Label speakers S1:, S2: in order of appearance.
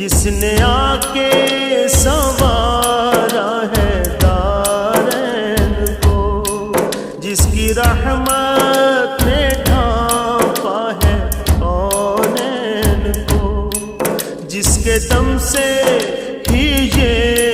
S1: جس نے آ کے سنوارا ہے دارین کو، جس کی رحمت نے ڈھانپا ہے کونین کو، جس کے دم سے ہی یہ